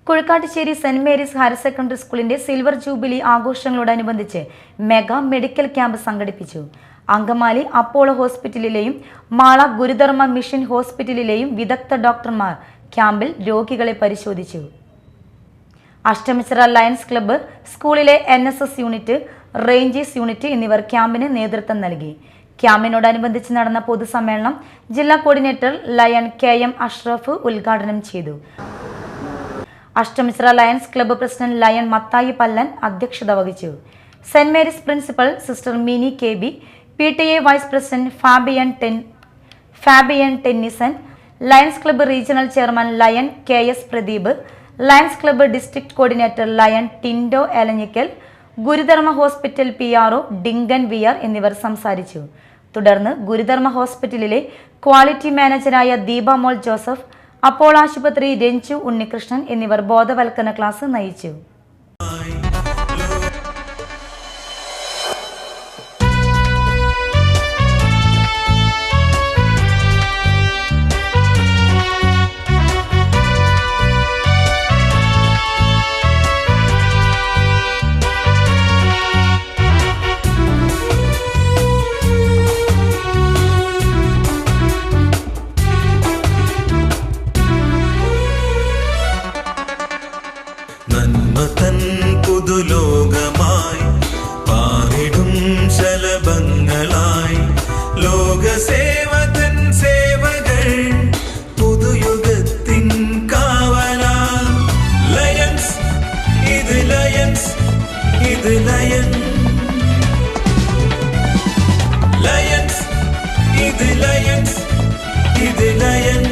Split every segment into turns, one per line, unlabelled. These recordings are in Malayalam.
കുഴക്കാട്ടുശ്ശേരി സെന്റ് മേരീസ് ഹയർ സെക്കൻഡറി സ്കൂളിന്റെ സിൽവർ ജൂബിലി ആഘോഷങ്ങളോടനുബന്ധിച്ച് മെഗാ മെഡിക്കൽ ക്യാമ്പ് സംഘടിപ്പിച്ചു. അങ്കമാലി അപ്പോളോ ഹോസ്പിറ്റലിലെയും മാള ഗുരുധർമ്മ മിഷൻ ഹോസ്പിറ്റലിലെയും വിദഗ്ധ ഡോക്ടർമാർ ക്യാമ്പിൽ രോഗികളെ പരിശോധിച്ചു. അഷ്ടമിച്ചിറ ലയൺസ് ക്ലബ്ബ്, സ്കൂളിലെ NSS യൂണിറ്റ്, റേഞ്ചേഴ്സ് യൂണിറ്റ് എന്നിവർ ക്യാമ്പിന് നേതൃത്വം നൽകി. ക്യാമ്പിനോടനുബന്ധിച്ച് നടന്ന പൊതുസമ്മേളനം ജില്ലാ കോർഡിനേറ്റർ ലയൺ KM അഷ്റഫ് ഉദ്ഘാടനം ചെയ്തു. Ashtamichira Lions club president lion Mathai Pallan അധ്യക്ഷത വഹിച്ചു. Saint Mary's principal sister Mini KB, PTA vice president Fabian Tennyson, Lions club regional chairman lion KS Pradeep, Lions club district coordinator lion Tindo Elanjikkal, Gurudharma hospital PRO Dinkan VR എന്നിവർ സംസാരിച്ചു. തുടർന്ന് ഗുരുധർമ്മ ഹോസ്പിറ്റലിലെ ക്വാളിറ്റി മാനേജരായ ദീപമോൾ ജോസഫ്, അപ്പോളോ ആശുപത്രി രഞ്ജു ഉണ്ണികൃഷ്ണൻ എന്നിവർ ബോധവൽക്കരണ ക്ലാസ് നയിച്ചു.
നന്മതൻ പുതുലോകമായി പാറിടും ശലഭങ്ങളായി ലോകസേവതൻ സേവകൾ പുതുയുഗത്തിൻ കാവലാൽ ലയൺസ് ഇത് ലയൺസ് ഇത് ലയൺ ലയൺസ് ഇത് ലയൺസ് ഇത് ലയൺ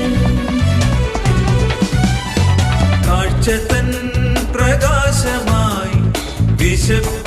കാഴ്ചതൻ പ്രകാശമായി വിശപ്പ്